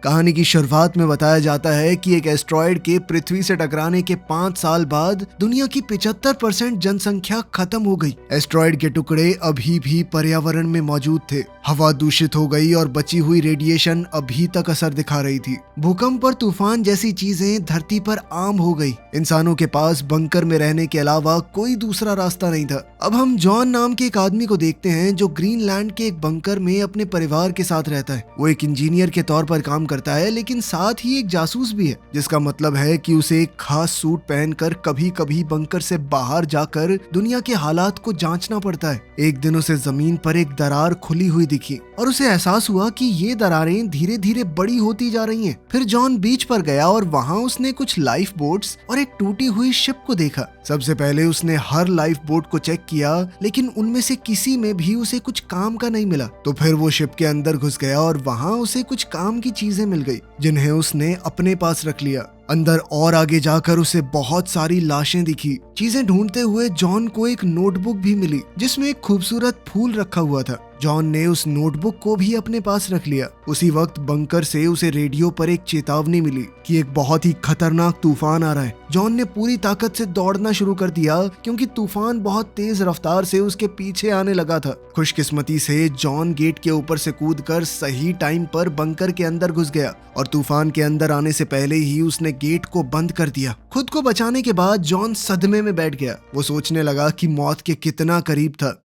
कहानी की शुरुआत में बताया जाता है कि एक एस्ट्रॉयड के पृथ्वी से टकराने के 5 साल बाद दुनिया की 75% जनसंख्या खत्म हो गई। एस्ट्रॉयड के टुकड़े अभी भी पर्यावरण में मौजूद थे, हवा दूषित हो गई और बची हुई रेडिएशन अभी तक असर दिखा रही थी। भूकंप और तूफान जैसी चीजें धरती पर आम हो गई। इंसानों के पास बंकर में रहने के अलावा कोई दूसरा रास्ता नहीं था। अब हम जॉन नाम के एक आदमी को देखते हैं जो ग्रीनलैंड के एक बंकर में अपने परिवार के साथ रहता है। वो एक इंजीनियर के तौर पर काम करता है, लेकिन साथ ही एक जासूस भी है, जिसका मतलब है कि उसे एक खास सूट पहनकर कभी कभी बंकर से बाहर जाकर दुनिया के हालात को जांचना पड़ता है। एक दिन उसे जमीन पर एक दरार खुली हुई दिखी और उसे एहसास हुआ कि ये दरारें धीरे धीरे बड़ी होती जा रही हैं। फिर जॉन बीच पर गया और वहाँ उसने कुछ लाइफ बोट्स और एक टूटी हुई शिप को देखा। सबसे पहले उसने हर लाइफ बोट को चेक किया, लेकिन उनमें से किसी में भी उसे कुछ काम का नहीं मिला। तो फिर वो शिप के अंदर घुस गया और वहाँ उसे कुछ काम की चीजें मिल गई, जिन्हें उसने अपने पास रख लिया। अंदर और आगे जाकर उसे बहुत सारी लाशें दिखी। चीजें ढूंढते हुए जॉन को एक नोटबुक भी मिली, जिसमें एक खूबसूरत फूल रखा हुआ था। जॉन ने उस नोटबुक को भी अपने पास रख लिया। उसी वक्त बंकर से उसे रेडियो पर एक चेतावनी मिली कि एक बहुत ही खतरनाक तूफान आ रहा है। जॉन ने पूरी ताकत से दौड़ना शुरू कर दिया, क्योंकि तूफान बहुत तेज रफ्तार से उसके पीछे आने लगा था। खुशकिस्मती से जॉन गेट के ऊपर से कूदकर सही टाइम पर बंकर के अंदर घुस गया और तूफान के अंदर आने से पहले ही उसने गेट को बंद कर दिया। खुद को बचाने के बाद जॉन सदमे में बैठ गया। वो सोचने लगा कि मौत के कितना करीब था।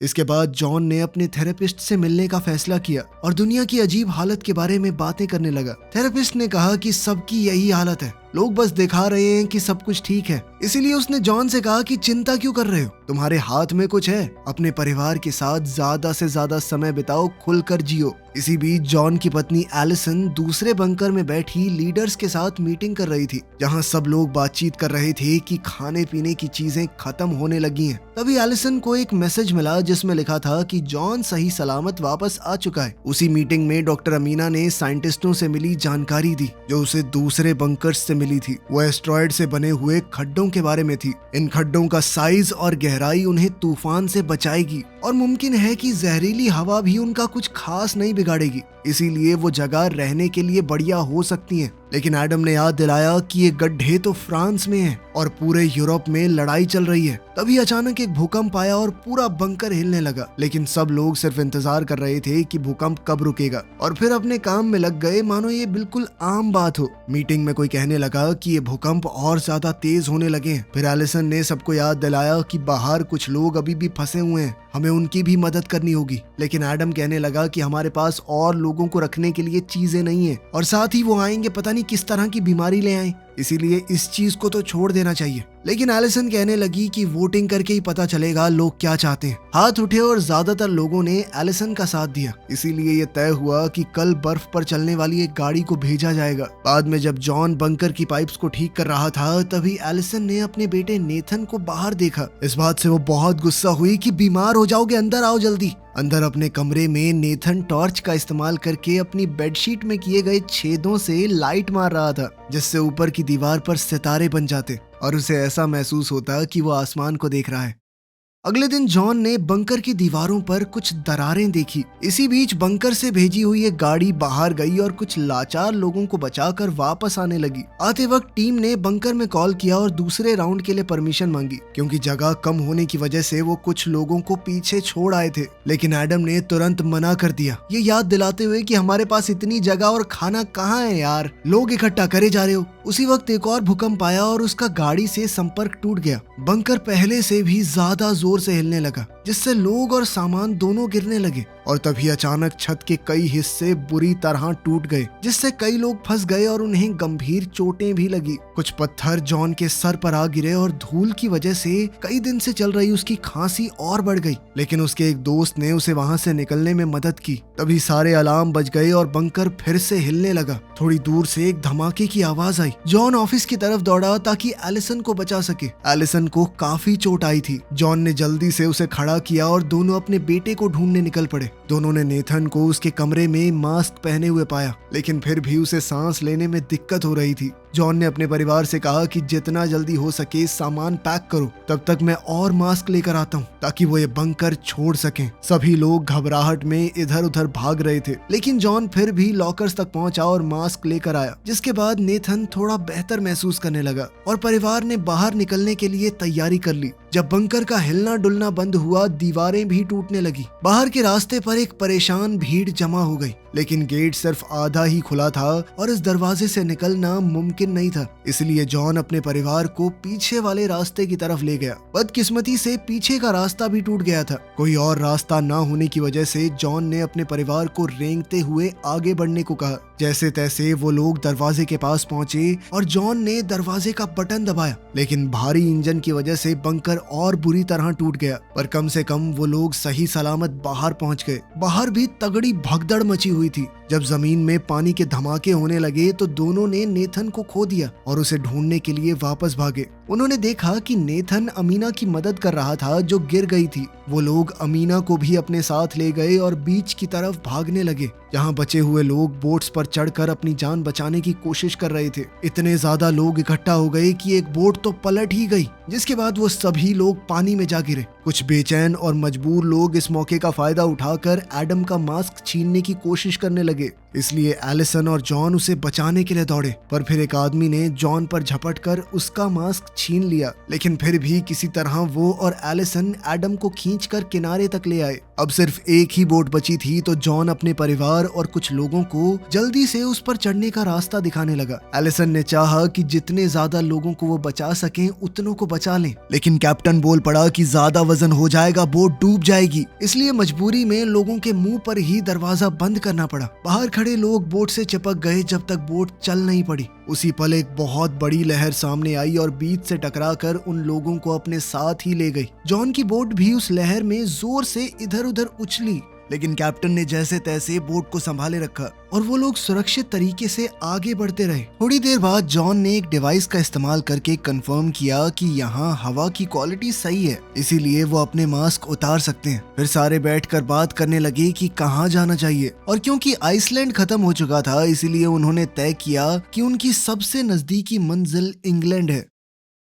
इसके बाद जॉन ने अपने थेरेपिस्ट से मिलने का फैसला किया और दुनिया की अजीब हालत के बारे में बातें करने लगा। थेरेपिस्ट ने कहा कि सबकी यही हालत है, लोग बस दिखा रहे हैं कि सब कुछ ठीक है। इसीलिए उसने जॉन से कहा कि चिंता क्यों कर रहे हो, तुम्हारे हाथ में कुछ है। अपने परिवार के साथ ज्यादा से ज्यादा समय बिताओ, खुलकर जियो। इसी बीच जॉन की पत्नी एलिसन दूसरे बंकर में बैठी लीडर्स के साथ मीटिंग कर रही थी, जहां सब लोग बातचीत कर रहे थे कि खाने पीने की चीजें खत्म होने लगी हैं। तभी एलिसन को एक मैसेज मिला जिसमें लिखा था कि जॉन सही सलामत वापस आ चुका है। उसी मीटिंग में डॉक्टर अमीना ने साइंटिस्टों से मिली जानकारी दी, जो उसे दूसरे बंकर्स से मिली थी। वो एस्ट्रॉयड से बने हुए खड्डों के बारे में थी। इन खड्डों का साइज और गहराई उन्हें तूफान से बचाएगी और मुमकिन है कि जहरीली हवा भी उनका कुछ खास नहीं बिगाड़ेगी। इसीलिए वो जगह रहने के लिए बढ़िया हो सकती है। लेकिन एडम ने याद दिलाया कि ये गड्ढे तो फ्रांस में हैं और पूरे यूरोप में लड़ाई चल रही है। तभी अचानक एक भूकंप आया और पूरा बंकर हिलने लगा। लेकिन सब लोग सिर्फ इंतजार कर रहे थे कि भूकंप कब रुकेगा और फिर अपने काम में लग गए, मानो ये बिल्कुल आम बात हो। मीटिंग में कोई कहने लगा कि ये भूकंप और ज्यादा तेज होने लगे हैं। फिर एलिसन ने सबको याद दिलाया कि बाहर कुछ लोग अभी भी फंसे हुए हैं, हमें उनकी भी मदद करनी होगी। लेकिन एडम कहने लगा कि हमारे पास और लोगों को रखने के लिए चीजें नहीं है और साथ ही वो आएंगे पता नहीं किस तरह की बीमारी ले आए, इसीलिए इस चीज को तो छोड़ देना चाहिए। लेकिन एलिसन कहने लगी कि वोटिंग करके ही पता चलेगा लोग क्या चाहते हैं। हाथ उठे और ज्यादातर लोगों ने एलिसन का साथ दिया। इसीलिए ये तय हुआ कि कल बर्फ पर चलने वाली एक गाड़ी को भेजा जाएगा। बाद में जब जॉन बंकर की पाइप्स को ठीक कर रहा था, तभी एलिसन ने अपने बेटे नेथन को बाहर देखा। इस बात से वो बहुत गुस्सा हुई कि बीमार हो जाओगे, अंदर आओ जल्दी। अंदर अपने कमरे में नेथन टॉर्च का इस्तेमाल करके अपनी बेडशीट में किए गए छेदों से लाइट मार रहा था, जिससे ऊपर की दीवार पर सितारे बन जाते और उसे ऐसा महसूस होता कि वो आसमान को देख रहा है। अगले दिन जॉन ने बंकर की दीवारों पर कुछ दरारें देखी। इसी बीच बंकर से भेजी हुई एक गाड़ी बाहर गई और कुछ लाचार लोगों को बचाकर वापस आने लगी। आते वक्त टीम ने बंकर में कॉल किया और दूसरे राउंड के लिए परमिशन मांगी, क्योंकि जगह कम होने की वजह से वो कुछ लोगों को पीछे छोड़ आए थे। लेकिन एडम ने तुरंत मना कर दिया, ये याद दिलाते हुए कि हमारे पास इतनी जगह और खाना कहाँ है यार, लोग इकट्ठा करे जा रहे हो। उसी वक्त एक और भूकंप आया और उसका गाड़ी से संपर्क टूट गया। बंकर पहले से भी ज्यादा जोर से हिलने लगा, जिससे लोग और सामान दोनों गिरने लगे और तभी अचानक छत के कई हिस्से बुरी तरह टूट गए, जिससे कई लोग फंस गए और उन्हें गंभीर चोटें भी लगी। कुछ पत्थर जॉन के सर पर आ गिरे और धूल की वजह से कई दिन से चल रही उसकी खांसी और बढ़ गई। लेकिन उसके एक दोस्त ने उसे वहां से निकलने में मदद की। तभी सारे अलार्म बज गए और बंकर फिर से हिलने लगा। थोड़ी दूर से एक धमाके की आवाज आई। जॉन ऑफिस की तरफ दौड़ा ताकि एलिसन को बचा सके। एलिसन को काफी चोट आई थी। जॉन ने जल्दी से उसे खड़ा किया और दोनों अपने बेटे को ढूंढने निकल पड़े। दोनों ने नेथन को उसके कमरे में मास्क पहने हुए पाया, लेकिन फिर भी उसे सांस लेने में दिक्कत हो रही थी। जॉन ने अपने परिवार से कहा कि जितना जल्दी हो सके सामान पैक करो, तब तक मैं और मास्क लेकर आता हूँ ताकि वो ये बंकर छोड़ सकें। सभी लोग घबराहट में इधर उधर भाग रहे थे, लेकिन जॉन फिर भी लॉकर्स तक पहुंचा और मास्क लेकर आया, जिसके बाद नेथन थोड़ा बेहतर महसूस करने लगा और परिवार ने बाहर निकलने के लिए तैयारी कर ली। जब बंकर का हिलना डुलना बंद हुआ, दीवारें भी टूटने लगी। बाहर के रास्ते पर एक परेशान भीड़ जमा हो गई, लेकिन गेट सिर्फ आधा ही खुला था और इस दरवाजे से निकलना मुमकिन नहीं था। इसलिए जॉन अपने परिवार को पीछे वाले रास्ते की तरफ ले गया। बदकिस्मती से पीछे का रास्ता भी टूट गया था। कोई और रास्ता ना होने की वजह से जॉन ने अपने परिवार को रेंगते हुए आगे बढ़ने को कहा। जैसे तैसे वो लोग दरवाजे के पास पहुंचे और जॉन ने दरवाजे का बटन दबाया, लेकिन भारी इंजन की वजह से बंकर और बुरी तरह टूट गया। पर कम से कम वो लोग सही सलामत बाहर पहुंच गए। बाहर भी तगड़ी भगदड़ मची हुई थी। जब जमीन में पानी के धमाके होने लगे तो दोनों ने नेथन को खो दिया और उसे ढूंढने के लिए वापस भागे। उन्होंने देखा कि नेथन अमीना की मदद कर रहा था जो गिर गई थी। वो लोग अमीना को भी अपने साथ ले गए और बीच की तरफ भागने लगे, जहां बचे हुए लोग बोट्स पर चढ़कर अपनी जान बचाने की कोशिश कर रहे थे। इतने ज्यादा लोग इकट्ठा हो गए कि एक बोट तो पलट ही गई, जिसके बाद वो सभी लोग पानी में जा गिरे। कुछ बेचैन और मजबूर लोग इस मौके का फायदा उठाकर एडम का मास्क छीनने की कोशिश करने लगे, इसलिए एलिसन और जॉन उसे बचाने के लिए दौड़े। पर फिर एक आदमी ने जॉन पर झपटकर उसका मास्क छीन लिया, लेकिन फिर भी किसी तरह वो और एलिसन एडम को खींचकर किनारे तक ले आए। अब सिर्फ एक ही बोट बची थी, तो जॉन अपने परिवार और कुछ लोगों को जल्दी से उस पर चढ़ने का रास्ता दिखाने लगा। एलिसन ने चाहा कि जितने ज्यादा लोगों को वो बचा सकें उतनों को बचा लें, लेकिन कैप्टन बोल पड़ा कि ज्यादा वजन हो जाएगा, बोट डूब जाएगी। इसलिए मजबूरी में लोगों के मुंह पर ही दरवाजा बंद करना पड़ा। बाहर खड़े लोग बोट से चिपक गए जब तक बोट चल नहीं पड़ी। उसी पल एक बहुत बड़ी लहर सामने आई और बीच से टकराकर उन लोगों को अपने साथ ही ले गई। जॉन की बोट भी उस लहर में जोर से इधर उधर उछली, लेकिन कैप्टन ने जैसे तैसे बोट को संभाले रखा और वो लोग सुरक्षित तरीके से आगे बढ़ते रहे। थोड़ी देर बाद जॉन ने एक डिवाइस का इस्तेमाल करके कंफर्म किया कि यहाँ हवा की क्वालिटी सही है, इसीलिए वो अपने मास्क उतार सकते हैं। फिर सारे बैठकर बात करने लगे कि कहाँ जाना चाहिए, और क्योंकि आइसलैंड खत्म हो चुका था इसीलिए उन्होंने तय किया कि उनकी सबसे नजदीकी मंजिल इंग्लैंड है।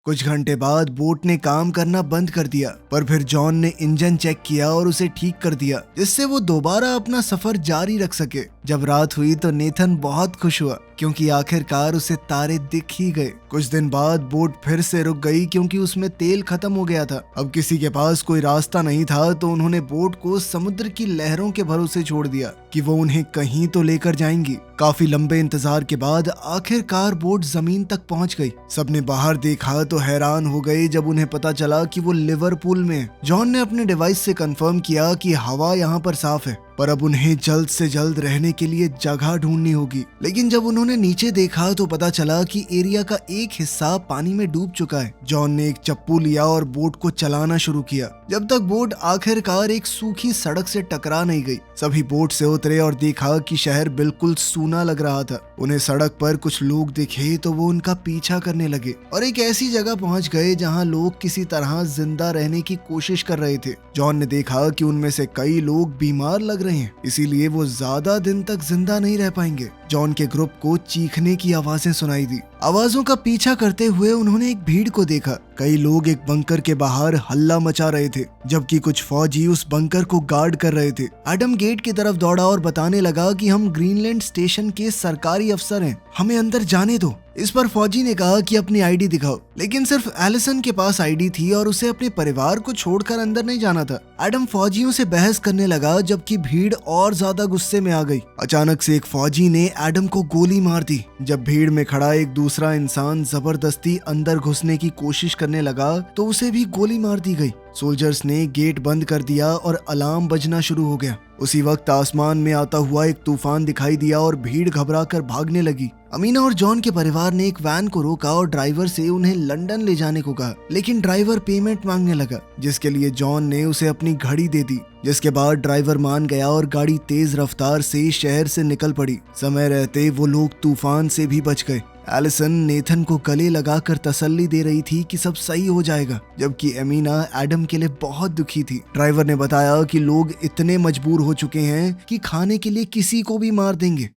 कुछ घंटे बाद बोट ने काम करना बंद कर दिया, पर फिर जॉन ने इंजन चेक किया और उसे ठीक कर दिया, जिससे वो दोबारा अपना सफर जारी रख सके। जब रात हुई तो नेथन बहुत खुश हुआ, क्योंकि आखिरकार उसे तारे दिख ही गए। कुछ दिन बाद बोट फिर से रुक गई क्योंकि उसमें तेल खत्म हो गया था। अब किसी के पास कोई रास्ता नहीं था, तो उन्होंने बोट को समुद्र की लहरों के भरोसे छोड़ दिया कि वो उन्हें कहीं तो लेकर जाएंगी। काफी लंबे इंतजार के बाद आखिरकार बोट जमीन तक पहुंच गई। सबने बाहर देखा तो हैरान हो गए जब उन्हें पता चला कि वो लिवरपूल में है। जॉन ने अपने डिवाइस से कंफर्म किया कि हवा यहाँ पर साफ है, पर अब उन्हें जल्द से जल्द रहने के लिए जगह ढूंढनी होगी। लेकिन जब उन्होंने नीचे देखा तो पता चला कि एरिया का एक हिस्सा पानी में डूब चुका है। जॉन ने एक चप्पू लिया और बोट को चलाना शुरू किया, जब तक बोट आखिरकार एक सूखी सड़क से टकरा नहीं गई। सभी बोट से उतरे और देखा कि शहर बिल्कुल सूना लग रहा था। उन्हें सड़क पर कुछ लोग दिखे तो वो उनका पीछा करने लगे और एक ऐसी जगह पहुंच गए जहां लोग किसी तरह जिंदा रहने की कोशिश कर रहे थे। जॉन ने देखा कि उनमें से कई लोग बीमार लग रहे हैं, इसीलिए वो ज्यादा दिन तक जिंदा नहीं रह पाएंगे। जॉन के ग्रुप को चीखने की आवाजें सुनाई दी। आवाजों का पीछा करते हुए उन्होंने एक भीड़ को देखा। कई लोग एक बंकर के बाहर हल्ला मचा रहे थे, जबकि कुछ फौजी उस बंकर को गार्ड कर रहे थे। एडम गेट की तरफ दौड़ा और बताने लगा कि हम ग्रीनलैंड स्टेशन के सरकारी अफसर हैं, हमें अंदर जाने दो। इस पर फौजी ने कहा कि अपनी आईडी दिखाओ, लेकिन सिर्फ एलिसन के पास आईडी थी और उसे अपने परिवार को छोड़कर अंदर नहीं जाना था। एडम फौजियों से बहस करने लगा, जबकि भीड़ और ज्यादा गुस्से में आ गई। अचानक से एक फौजी ने एडम को गोली मार दी। जब भीड़ में खड़ा एक दूसरा इंसान जबरदस्ती अंदर घुसने की कोशिश करने लगा तो उसे भी गोली मार दी गई। सोल्जर्स ने गेट बंद कर दिया और अलार्म बजना शुरू हो गया। उसी वक्त आसमान में आता हुआ एक तूफान दिखाई दिया और भीड़ घबराकर भागने लगी। अमीना और जॉन के परिवार ने एक वैन को रोका और ड्राइवर से उन्हें लंदन ले जाने को कहा, लेकिन ड्राइवर पेमेंट मांगने लगा, जिसके लिए जॉन ने उसे अपनी घड़ी दे दी। जिसके बाद ड्राइवर मान गया और गाड़ी तेज रफ्तार से शहर से निकल पड़ी। समय रहते वो लोग तूफान से भी बच गए। एलिसन नेथन को गले लगाकर तसल्ली दे रही थी कि सब सही हो जाएगा, जबकि एमिना एडम के लिए बहुत दुखी थी। ड्राइवर ने बताया कि लोग इतने मजबूर हो चुके हैं कि खाने के लिए किसी को भी मार देंगे।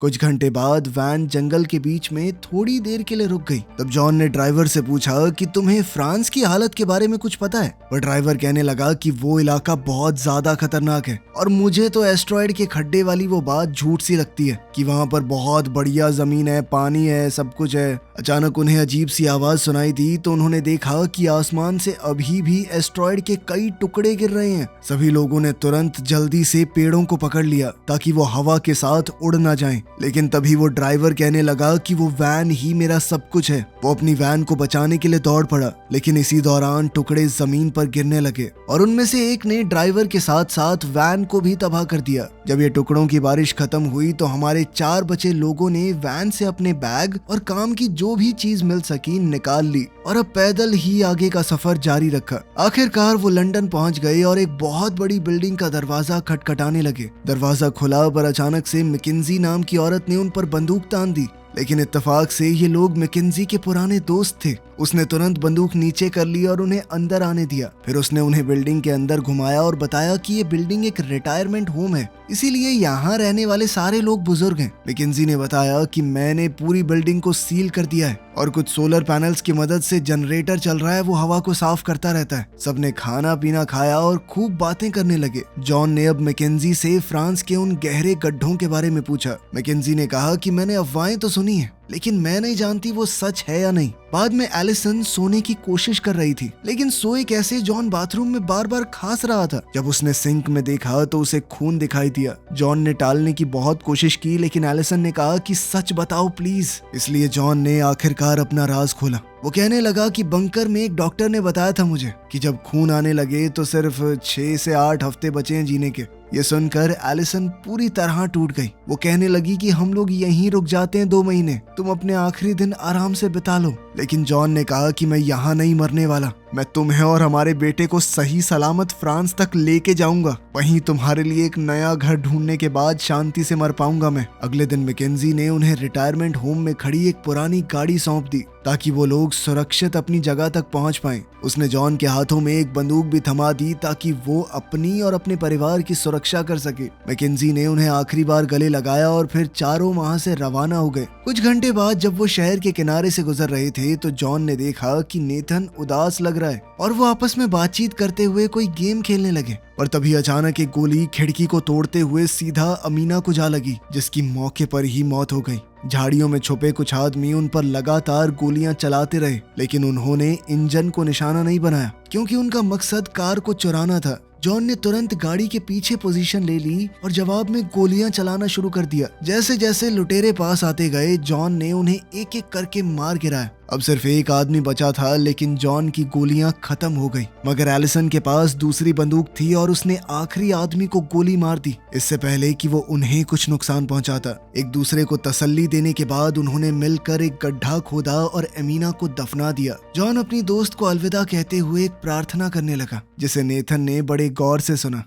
कुछ घंटे बाद वैन जंगल के बीच में थोड़ी देर के लिए रुक गई। तब जॉन ने ड्राइवर से पूछा कि तुम्हें फ्रांस की हालत के बारे में कुछ पता है? पर ड्राइवर कहने लगा कि वो इलाका बहुत ज्यादा खतरनाक है और मुझे तो एस्ट्रॉयड के खड्डे वाली वो बात झूठ सी लगती है कि वहाँ पर बहुत बढ़िया जमीन है, पानी है, सब कुछ है। अचानक उन्हें अजीब सी आवाज सुनाई दी तो उन्होंने देखा कि आसमान से अभी भी एस्ट्रॉयड के कई टुकड़े गिर रहे हैं। सभी लोगों ने तुरंत जल्दी से पेड़ों को पकड़ लिया ताकि वो हवा के साथ उड़ ना जाएं। लेकिन तभी वो ड्राइवर कहने लगा कि वो वैन ही मेरा सब कुछ है। वो अपनी वैन को बचाने के लिए दौड़ पड़ा, लेकिन इसी दौरान टुकड़े जमीन पर गिरने लगे और उनमें से एक ने ड्राइवर के साथ साथ वैन को भी तबाह कर दिया। जब ये टुकड़ों की बारिश खत्म हुई तो हमारे 4 बचे लोगों ने वैन से अपने बैग और काम की जो भी चीज मिल सकी निकाल ली और अब पैदल ही आगे का सफर जारी रखा। आखिरकार वो लंदन पहुंच गए और एक बहुत बड़ी बिल्डिंग का दरवाजा खटखटाने लगे। दरवाजा खुला पर अचानक से मैकेंजी नाम की औरत ने उन पर बंदूक तान दी, लेकिन इत्तेफाक से ये लोग मैकेंजी के पुराने दोस्त थे। उसने तुरंत बंदूक नीचे कर ली और उन्हें अंदर आने दिया। फिर उसने उन्हें बिल्डिंग के अंदर घुमाया और बताया कि ये बिल्डिंग एक रिटायरमेंट होम है, इसीलिए यहाँ रहने वाले सारे लोग बुजुर्ग हैं। मैकेंजी ने बताया कि मैंने पूरी बिल्डिंग को सील कर दिया है और कुछ सोलर पैनल्स की मदद से जनरेटर चल रहा है, वो हवा को साफ करता रहता है। सबने खाना पीना खाया और खूब बातें करने लगे। जॉन ने अब मैकेंजी से फ्रांस के उन गहरे गड्ढों के बारे में पूछा। मैकेंजी ने कहा कि मैंने अफवाहें तो सुनी है, लेकिन मैं नहीं जानती वो सच है या नहीं। बाद में एलिसन सोने की कोशिश कर रही थी, लेकिन सोए कैसे जॉन बाथरूम में बार बार खांस रहा था। जब उसने सिंक में देखा तो उसे खून दिखाई दिया। जॉन ने टालने की बहुत कोशिश की, लेकिन एलिसन ने कहा कि सच बताओ प्लीज। इसलिए जॉन ने आखिरकार अपना राज खोला। वो कहने लगा कि बंकर में एक डॉक्टर ने बताया था मुझे कि जब खून आने लगे तो सिर्फ 6 से 8 हफ्ते बचे हैं जीने के। ये सुनकर एलिसन पूरी तरह टूट गई। वो कहने लगी कि हम लोग यहीं रुक जाते हैं 2 महीने, तुम अपने आखिरी दिन आराम से बिता लो। लेकिन जॉन ने कहा कि मैं यहाँ नहीं मरने वाला, मैं तुम्हें और हमारे बेटे को सही सलामत फ्रांस तक लेके जाऊंगा। वहीं तुम्हारे लिए एक नया घर ढूंढने के बाद शांति से मर पाऊंगा मैं। अगले दिन मैकेंजी ने उन्हें रिटायरमेंट होम में खड़ी एक पुरानी गाड़ी सौंप दी ताकि वो लोग सुरक्षित अपनी जगह तक पहुंच पाएं। उसने जॉन के हाथों में एक बंदूक भी थमा दी ताकि वो अपनी और अपने परिवार की सुरक्षा कर सके। मैकेंजी ने उन्हें आखिरी बार गले लगाया और फिर चारों वहां से रवाना हो गए। कुछ घंटे बाद जब वो शहर के किनारे से गुजर रहे थे तो जॉन ने देखा कि नेथन उदास लग रहा है और वो आपस में बातचीत करते हुए कोई गेम खेलने लगे। पर तभी अचानक एक गोली खिड़की को तोड़ते हुए सीधा अमीना को जा लगी, जिसकी मौके पर ही मौत हो गई। झाड़ियों में छुपे कुछ आदमी उन पर लगातार गोलियां चलाते रहे, लेकिन उन्होंने इंजन को निशाना नहीं बनाया क्योंकि उनका मकसद कार को चुराना था। जॉन ने तुरंत गाड़ी के पीछे पोजीशन ले ली और जवाब में गोलियां चलाना शुरू कर दिया। जैसे जैसे लुटेरे पास आते गए जॉन ने उन्हें एक एक करके मार गिराया। अब सिर्फ एक आदमी बचा था, लेकिन जॉन की गोलियां खत्म हो गई। मगर एलिसन के पास दूसरी बंदूक थी और उसने आखिरी आदमी को गोली मार दी इससे पहले कि वो उन्हें कुछ नुकसान पहुंचाता। एक दूसरे को तसल्ली देने के बाद उन्होंने मिलकर एक गड्ढा खोदा और एमिना को दफना दिया। जॉन अपनी दोस्त को अलविदा कहते हुए एक प्रार्थना करने लगा, जिसे नेथन ने बड़े गौर से सुना।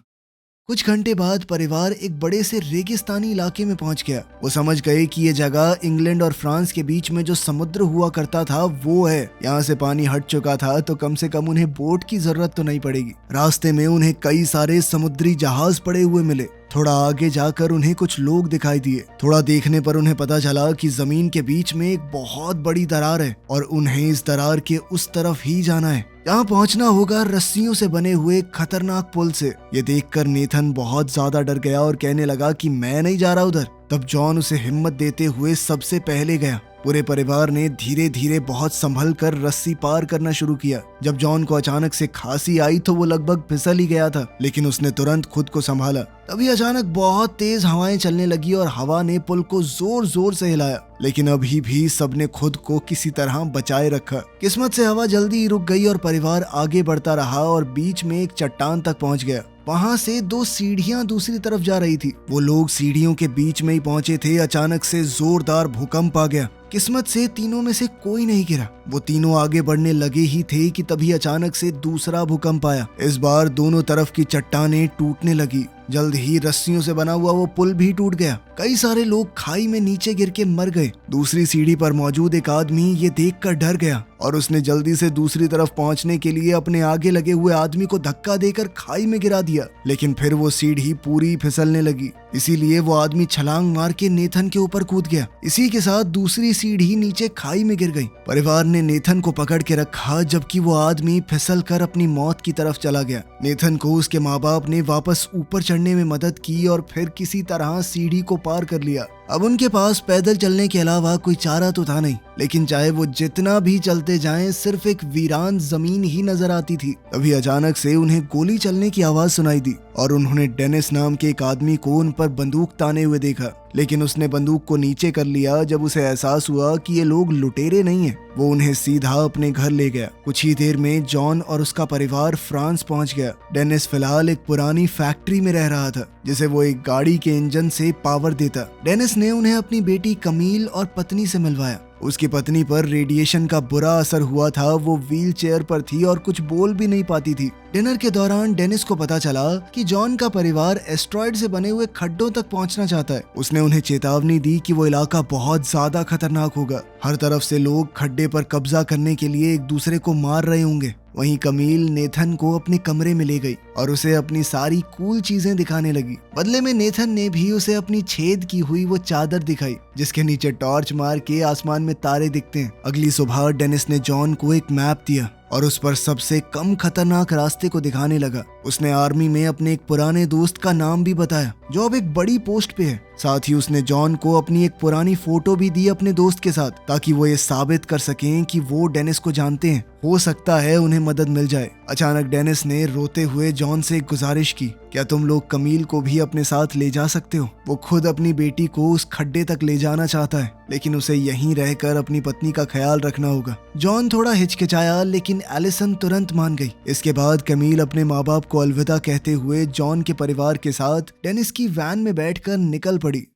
कुछ घंटे बाद परिवार एक बड़े से रेगिस्तानी इलाके में पहुंच गया। वो समझ गए कि ये जगह इंग्लैंड और फ्रांस के बीच में जो समुद्र हुआ करता था वो है। यहाँ से पानी हट चुका था तो कम से कम उन्हें बोट की जरूरत तो नहीं पड़ेगी। रास्ते में उन्हें कई सारे समुद्री जहाज पड़े हुए मिले। थोड़ा आगे जाकर उन्हें कुछ लोग दिखाई दिए। थोड़ा देखने पर उन्हें पता चला कि जमीन के बीच में एक बहुत बड़ी दरार है और उन्हें इस दरार के उस तरफ ही जाना है। यहाँ पहुंचना होगा रस्सियों से बने हुए खतरनाक पुल से। ये देखकर नेथन बहुत ज्यादा डर गया और कहने लगा कि मैं नहीं जा रहा उधर। तब जॉन उसे हिम्मत देते हुए सबसे पहले गया। पूरे परिवार ने धीरे धीरे बहुत संभल कर रस्सी पार करना शुरू किया। जब जॉन को अचानक से खांसी आई तो वो लगभग फिसल ही गया था, लेकिन उसने तुरंत खुद को संभाला। तभी अचानक बहुत तेज हवाएं चलने लगी और हवा ने पुल को जोर जोर से हिलाया, लेकिन अभी भी सबने खुद को किसी तरह बचाए रखा। किस्मत से हवा जल्दी ही रुक गई और परिवार आगे बढ़ता रहा और बीच में एक चट्टान तक पहुंच गया। वहां से 2 सीढ़ियां दूसरी तरफ जा रही थी। वो लोग सीढ़ियों के बीच में ही पहुंचे थे। अचानक से जोरदार भूकंप आ गया। किस्मत से तीनों में से कोई नहीं गिरा। वो तीनों आगे बढ़ने लगे ही थे कि तभी अचानक से दूसरा भूकंप आया। इस बार दोनों तरफ की चट्टानें टूटने लगी। जल्द ही रस्सियों से बना हुआ वो पुल भी टूट गया। कई सारे लोग खाई में नीचे गिर के मर गए। दूसरी सीढ़ी पर मौजूद एक आदमी ये देखकर डर गया और उसने जल्दी से दूसरी तरफ पहुंचने के लिए अपने आगे लगे हुए आदमी को धक्का देकर खाई में गिरा दिया, लेकिन फिर वो सीढ़ी पूरी फिसलने लगी। इसीलिए वो आदमी छलांग मार के नेथन के ऊपर कूद गया। इसी के साथ दूसरी सीढ़ी नीचे खाई में गिर गई। परिवार ने नेथन को पकड़ के रखा जबकि वो आदमी फिसल कर अपनी मौत की तरफ चला गया। नेथन को उसके माँ बाप ने वापस ऊपर चढ़ने में मदद की और फिर किसी तरह सीढ़ी को पार कर लिया। अब उनके पास पैदल चलने के अलावा कोई चारा तो था नहीं, लेकिन चाहे वो जितना भी चलते जाएं सिर्फ एक वीरान जमीन ही नजर आती थी। तभी अचानक से उन्हें गोली चलने की आवाज सुनाई दी और उन्होंने डेनिस नाम के एक आदमी को उन पर बंदूक ताने हुए देखा, लेकिन उसने बंदूक को नीचे कर लिया जब उसे एहसास हुआ कि ये लोग लुटेरे नहीं हैं। वो उन्हें सीधा अपने घर ले गया। कुछ ही देर में जॉन और उसका परिवार फ्रांस पहुंच गया। डेनिस फिलहाल एक पुरानी फैक्ट्री में रह रहा था जिसे वो एक गाड़ी के इंजन से पावर देता। डेनिस ने उन्हें अपनी बेटी कमील और पत्नी से मिलवाया। उसकी पत्नी पर रेडिएशन का बुरा असर हुआ था। वो व्हील चेयर पर थी और कुछ बोल भी नहीं पाती थी। डिनर के दौरान डेनिस को पता चला कि जॉन का परिवार एस्ट्रॉयड से बने हुए खड्डों तक पहुंचना चाहता है। उसने उन्हें चेतावनी दी कि वो इलाका बहुत ज्यादा खतरनाक होगा। हर तरफ से लोग खड्डे पर कब्जा करने के लिए एक दूसरे को मार रहे होंगे। वहीं कमील नेथन को अपने कमरे में ले गई और उसे अपनी सारी कूल चीजें दिखाने लगी। बदले में नेथन ने भी उसे अपनी छेद की हुई वो चादर दिखाई जिसके नीचे टॉर्च मार के आसमान में तारे दिखते हैं। अगली सुबह डेनिस ने जॉन को एक मैप दिया और उस पर सबसे कम खतरनाक रास्ते को दिखाने लगा। उसने आर्मी में अपने एक पुराने दोस्त का नाम भी बताया जो अब एक बड़ी पोस्ट पे है। साथ ही उसने जॉन को अपनी एक पुरानी फोटो भी दी अपने दोस्त के साथ ताकि वो ये साबित कर सकें कि वो डेनिस को जानते हैं। हो सकता है उन्हें मदद मिल जाए। अचानक डेनिस ने रोते हुए जॉन से एक गुजारिश की, क्या तुम लोग कमील को भी अपने साथ ले जा सकते हो? वो खुद अपनी बेटी को उस खड्डे तक ले जाना चाहता है, लेकिन उसे यहीं रहकर अपनी पत्नी का ख्याल रखना होगा। जॉन थोड़ा हिचकिचाया लेकिन एलिसन तुरंत मान गई। इसके बाद कमील अपने माँ बाप को अलविदा कहते हुए जॉन के परिवार के साथ डेनिस की वैन में बैठकर निकल पड़ी।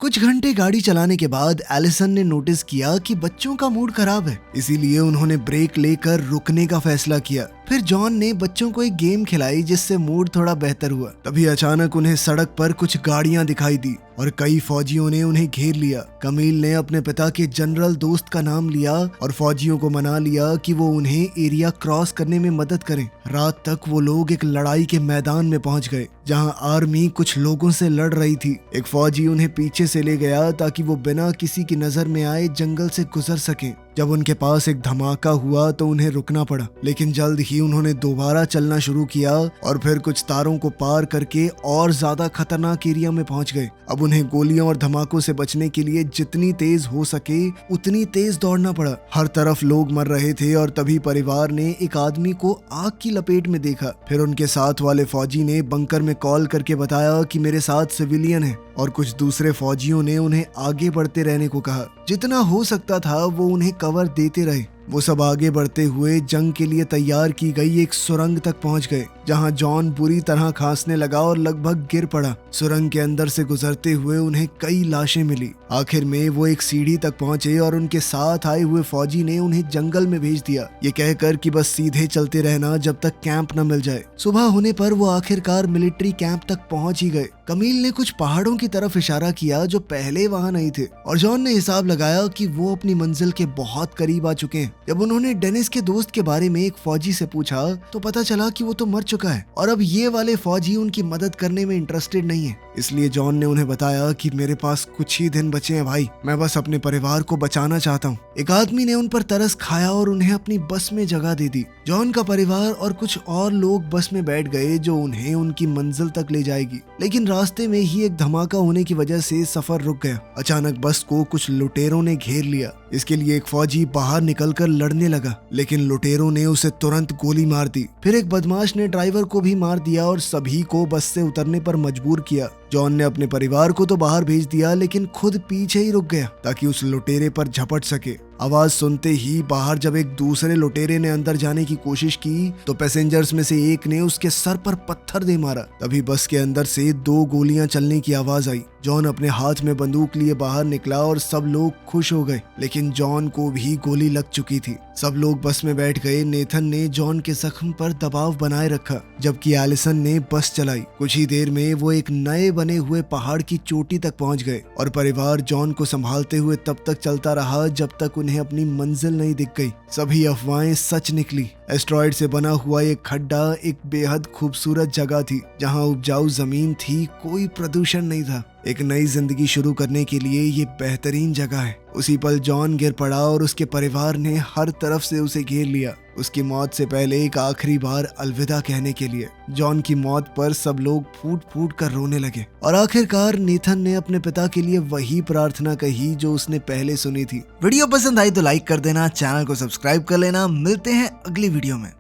कुछ घंटे गाड़ी चलाने के बाद एलिसन ने नोटिस किया कि बच्चों का मूड खराब है, इसीलिए उन्होंने ब्रेक लेकर रुकने का फैसला किया। फिर जॉन ने बच्चों को एक गेम खिलाई जिससे मूड थोड़ा बेहतर हुआ। तभी अचानक उन्हें सड़क पर कुछ गाड़ियां दिखाई दी और कई फौजियों ने उन्हें घेर लिया। कमील ने अपने पिता के जनरल दोस्त का नाम लिया और फौजियों को मना लिया कि वो उन्हें एरिया क्रॉस करने में मदद करें। रात तक वो लोग एक लड़ाई के मैदान में पहुंच गए जहां आर्मी कुछ लोगों से लड़ रही थी। एक फौजी उन्हें पीछे से ले गया ताकि वो बिना किसी की नजर में आए जंगल से गुजर सकें। जब उनके पास एक धमाका हुआ तो उन्हें रुकना पड़ा, लेकिन जल्द ही उन्होंने दोबारा चलना शुरू किया और फिर कुछ तारों को पार करके और ज्यादा खतरनाक एरिया में पहुंच गए। अब उन्हें गोलियों और धमाकों से बचने के लिए जितनी तेज हो सके उतनी तेज दौड़ना पड़ा। हर तरफ लोग मर रहे थे और तभी परिवार ने एक आदमी को आग की लपेट में देखा। फिर उनके साथ वाले फौजी ने बंकर में कॉल करके बताया कि मेरे साथ सिविलियन है और कुछ दूसरे फौजियों ने उन्हें आगे बढ़ते रहने को कहा। जितना हो सकता था वो उन्हें कवर देते रहे। वो सब आगे बढ़ते हुए जंग के लिए तैयार की गई एक सुरंग तक पहुंच गए जहां जॉन बुरी तरह खांसने लगा और लगभग गिर पड़ा। सुरंग के अंदर से गुजरते हुए उन्हें कई लाशें मिली। आखिर में वो एक सीढ़ी तक पहुंचे और उनके साथ आए हुए फौजी ने उन्हें जंगल में भेज दिया, ये कहकर कि बस सीधे चलते रहना जब तक कैंप न मिल जाए। सुबह होने पर वो आखिरकार मिलिट्री कैंप तक पहुंच ही गए। कमील ने कुछ पहाड़ों की तरफ इशारा किया जो पहले वहां नहीं थे और जॉन ने हिसाब लगाया कि वो अपनी मंजिल के बहुत करीब आ चुके हैं। जब उन्होंने डेनिस के दोस्त के बारे में एक फौजी से पूछा तो पता चला कि वो तो मर चुका है और अब ये वाले फौजी उनकी मदद करने में इंटरेस्टेड नहीं है। इसलिए जॉन ने उन्हें बताया कि मेरे पास कुछ ही दिन बचे हैं भाई, मैं बस अपने परिवार को बचाना चाहता हूँ। एक आदमी ने उन पर तरस खाया और उन्हें अपनी बस में जगह दे दी। जॉन का परिवार और कुछ और लोग बस में बैठ गए जो उन्हें उनकी मंजिल तक ले जाएगी, लेकिन रास्ते में ही एक धमाका होने की वजह से सफर रुक गया। अचानक बस को कुछ लुटेरों ने घेर लिया। इसके लिए एक फौजी बाहर निकलकर लड़ने लगा, लेकिन लुटेरों ने उसे तुरंत गोली मार दी। फिर एक बदमाश ने ड्राइवर को भी मार दिया और सभी को बस से उतरने पर मजबूर किया। जॉन ने अपने परिवार को तो बाहर भेज दिया लेकिन खुद पीछे ही रुक गया ताकि उस लुटेरे पर झपट सके। आवाज सुनते ही बाहर जब एक दूसरे लुटेरे ने अंदर जाने की कोशिश की तो पैसेंजर्स में से एक ने उसके सर पर पत्थर दे मारा। तभी बस के अंदर से 2 गोलियां चलने की आवाज आई। जॉन अपने हाथ में बंदूक लिए बाहर निकला और सब लोग खुश हो गए, लेकिन जॉन को भी गोली लग चुकी थी। सब लोग बस में बैठ गए। नेथन ने जॉन के जख्म पर दबाव बनाए रखा, जबकि एलिसन ने बस चलाई। कुछ ही देर में वो एक नए बने हुए पहाड़ की चोटी तक पहुंच गए और परिवार जॉन को संभालते हुए तब तक चलता रहा जब तक उन्हें अपनी मंजिल नहीं दिख गई। सभी अफवाहें सच निकली। एस्ट्रॉयड से बना हुआ एक खड्डा एक बेहद खूबसूरत जगह थी, जहां उपजाऊ जमीन थी, कोई प्रदूषण नहीं था। एक नई जिंदगी शुरू करने के लिए ये बेहतरीन जगह है। उसी पल जॉन गिर पड़ा और उसके परिवार ने हर तरफ से उसे घेर लिया, उसकी मौत से पहले एक आखिरी बार अलविदा कहने के लिए। जॉन की मौत पर सब लोग फूट फूट कर रोने लगे और आखिरकार नेथन ने अपने पिता के लिए वही प्रार्थना कही जो उसने पहले सुनी थी। वीडियो पसंद आई तो लाइक कर देना, चैनल को सब्सक्राइब कर लेना। मिलते हैं अगली वीडियो में।